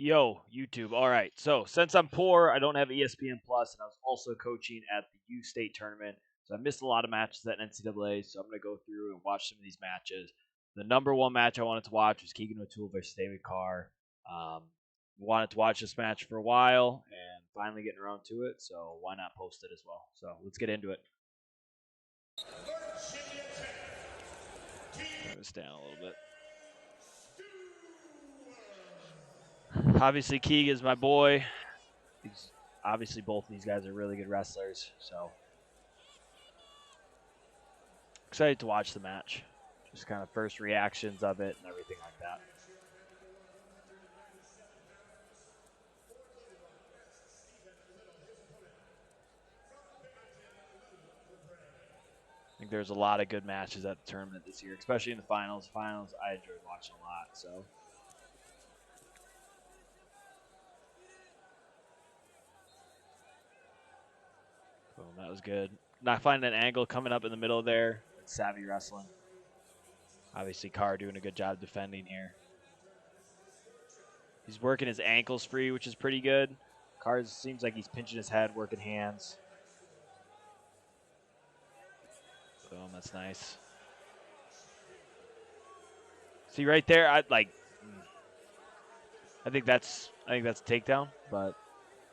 Yo, YouTube. All right. So since I'm poor, I don't have ESPN Plus, and I was also coaching at the U State tournament. So I missed a lot of matches at NCAA. So I'm gonna go through and watch some of these matches. The number one match I wanted to watch was Keegan versus David Carr. Um, Wanted to watch this match for a while, and finally getting around to it. So why not post it as well? So let's get into it. Turn this down a little bit. Obviously, Keegan is my boy. Obviously, both of these guys are really good wrestlers. So excited to watch the match. Just kind of first reactions of it and everything like that. I think there's a lot of good matches at the tournament this year, especially in the finals. Finals, I enjoyed watching a lot. So, boom, that was good. Not finding an angle coming up in the middle there. It's savvy wrestling. Obviously, Carr doing a good job defending here. He's working his ankles free, which is pretty good. Carr seems like he's pinching his head, working hands. Boom, that's nice. See right there, I think that's a takedown, but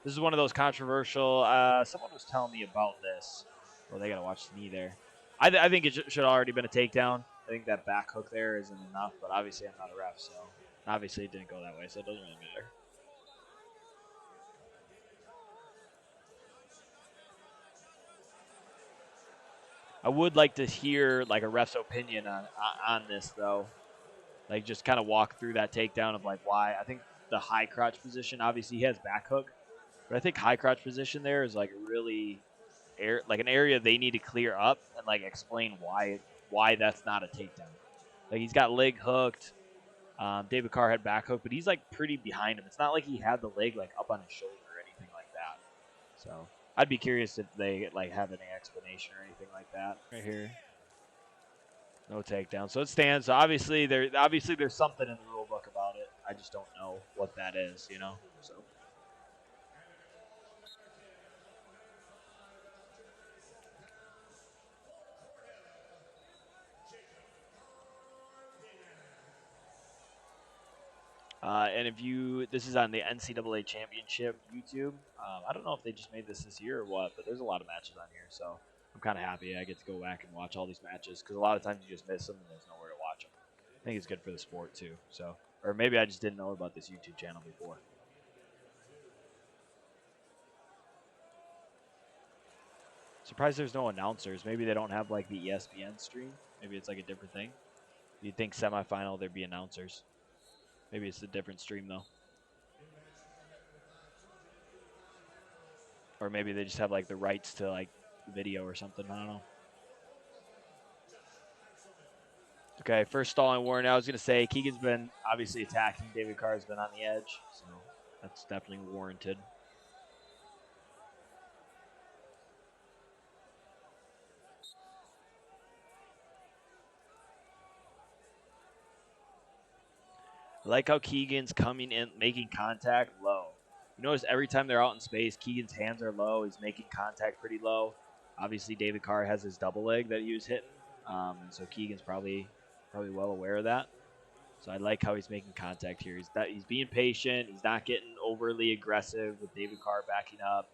this is one of those controversial. Someone was telling me about this. Well, they gotta watch the knee there. I think it should already been a takedown. I think that back hook there isn't enough, but obviously I'm not a ref, so obviously it didn't go that way, so it doesn't really matter. I would like to hear like a ref's opinion on this though. Like just kind of walk through that takedown of like why. I think the high crotch position, obviously he has back hook, but I think high crotch position there is like really an area they need to clear up and like explain why that's not a takedown. Like he's got leg hooked. David Carr had back hook, but he's like pretty behind him. It's not like he had the leg like up on his shoulder or anything like that. So I'd be curious if they like have any explanation or anything like that. Right here, no takedown, so it stands. So obviously there's something in the rule book about it. I just don't know what that is, you know. So. And if this is on the NCAA Championship YouTube. I don't know if they just made this year or what, but there's a lot of matches on here, so I'm kind of happy I get to go back and watch all these matches because a lot of times you just miss them and there's nowhere to watch them. I think it's good for the sport too. So, or maybe I just didn't know about this YouTube channel before. Surprised there's no announcers. Maybe they don't have like the ESPN stream. Maybe it's like a different thing. You'd think semifinal there'd be announcers. Maybe it's a different stream though. Or maybe they just have like the rights to like video or something. I don't know. Okay, first stalling warning. I was going to say Keegan's been obviously attacking. David Carr's been on the edge, so that's definitely warranted. I like how Keegan's coming in, making contact low. You notice every time they're out in space, Keegan's hands are low. He's making contact pretty low. Obviously, David Carr has his double leg that he was hitting, and so Keegan's probably well aware of that. So I like how he's making contact here. He's being patient. He's not getting overly aggressive with David Carr backing up.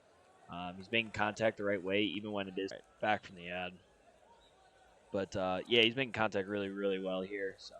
He's making contact the right way, even when it is back from the ad. But yeah, he's making contact really, really well here. So.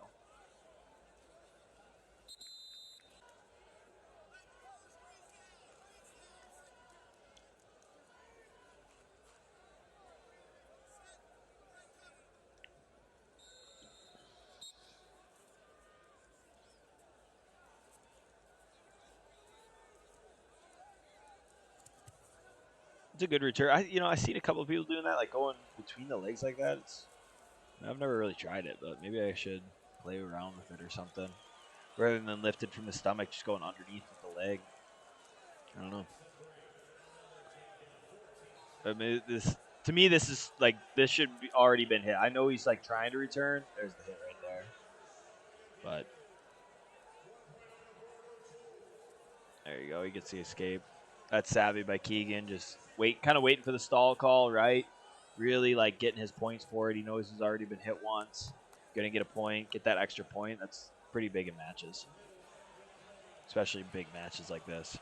It's a good return. I've seen a couple of people doing that, like going between the legs like that. I've never really tried it, but maybe I should play around with it or something. Rather than lifted from the stomach, just going underneath with the leg. I don't know. I mean, to me, this is like this should be already been hit. I know he's like trying to return. There's the hit right there. But There you go. He gets the escape. That's savvy by Keegan. Just kind of waiting for the stall call, right? Really like getting his points for it. He knows he's already been hit once. Gonna get a point, get that extra point. That's pretty big in matches, especially big matches like this.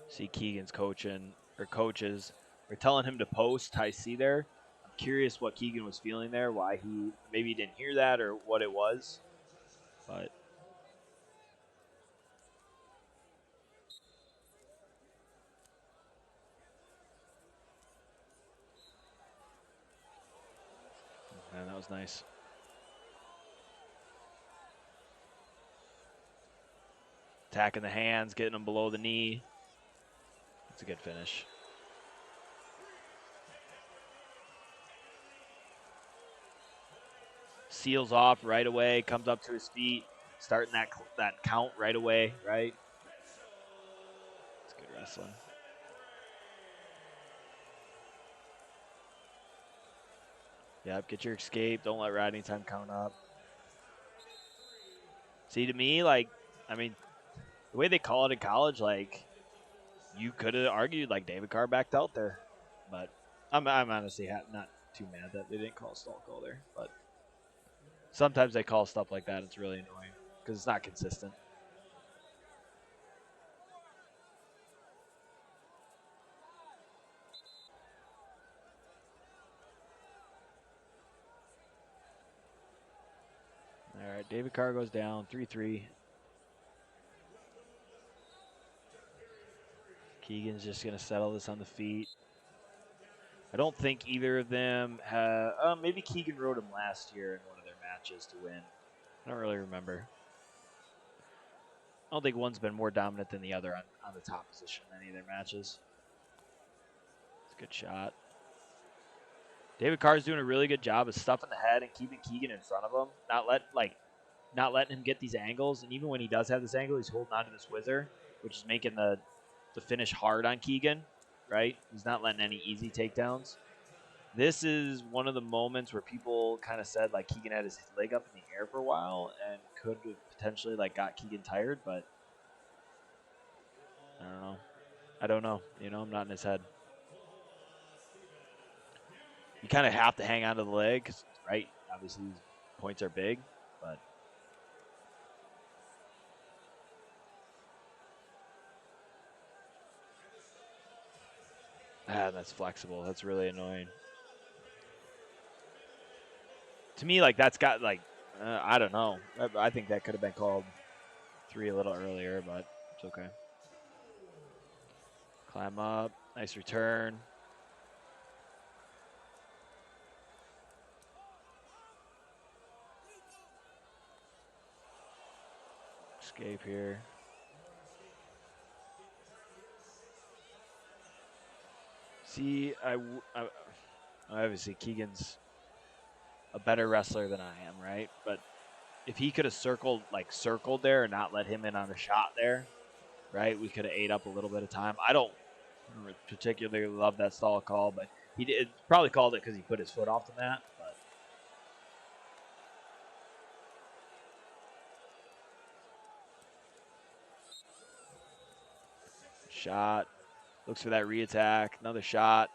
See Keegan's coaches are telling him to post. I see there. I'm curious what Keegan was feeling there, why he maybe didn't hear that or what it was. But man, that was nice. Attacking the hands, getting them below the knee. That's a good finish. Seals off right away, comes up to his feet, starting that count right away, right? It's good wrestling. Yep, get your escape. Don't let riding time count up. See, to me, like, I mean, the way they call it in college, like, you could have argued, like, David Carr backed out there. But I'm honestly not too mad that they didn't call a stall call there. But sometimes they call stuff like that. It's really annoying because it's not consistent. All right, David Carr goes down 3-3. Keegan's just going to settle this on the feet. I don't think either of them have. Maybe Keegan rode him last year in one of their matches to win. I don't really remember. I don't think one's been more dominant than the other on the top position in any of their matches. It's a good shot. David Carr's doing a really good job of stuffing the head and keeping Keegan in front of him. Not letting him get these angles. And even when he does have this angle, he's holding on to this whizzer, which is making the finish hard on Keegan, right? He's not letting any easy takedowns. This is one of the moments where people kind of said like Keegan had his leg up in the air for a while and could have potentially like got Keegan tired, but I don't know. I don't know. You know, I'm not in his head. You kind of have to hang on to the leg, right? Obviously, these points are big, but that's flexible. That's really annoying. To me, like that's got like I don't know. I think that could have been called 3 a little earlier, but it's okay. Climb up, nice return. Escape here. See, obviously Keegan's a better wrestler than I am, right? But if he could have circled there and not let him in on a shot there, right? We could have ate up a little bit of time. I don't particularly love that stall call, but he did probably called it because he put his foot off the mat. But shot, looks for that re-attack, another shot.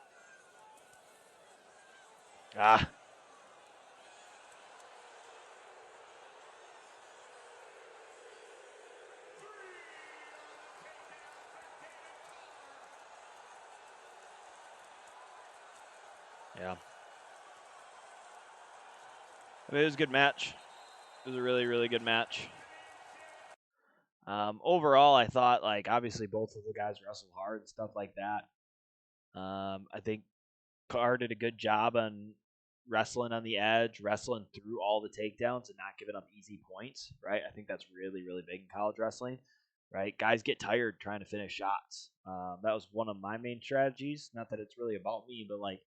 Ah. Yeah. I mean, it was a good match. It was a really, really good match. Overall, I thought like obviously both of the guys wrestled hard and stuff like that. I think Carr did a good job on wrestling on the edge, wrestling through all the takedowns and not giving up easy points, right? I think that's really, really big in college wrestling, right? Guys get tired trying to finish shots. That was one of my main strategies. Not that it's really about me, but like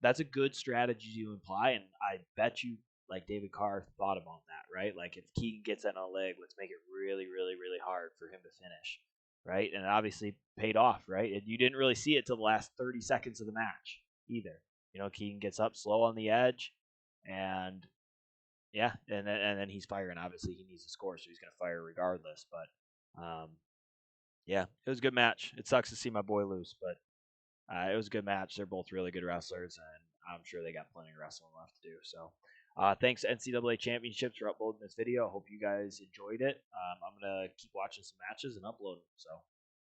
that's a good strategy to imply, and I bet you like David Carr thought about that, right? Like if Keegan gets that on a leg, let's make it really, really, really hard for him to finish. right? And it obviously paid off, right? And you didn't really see it till the last 30 seconds of the match either. Keegan gets up slow on the edge, and yeah, and then he's firing. Obviously, he needs to score, so he's going to fire regardless. But yeah, it was a good match. It sucks to see my boy lose, but it was a good match. They're both really good wrestlers, and I'm sure they got plenty of wrestling left to do. So, thanks NCAA Championships for uploading this video. I hope you guys enjoyed it. I'm gonna keep watching some matches and uploading. So,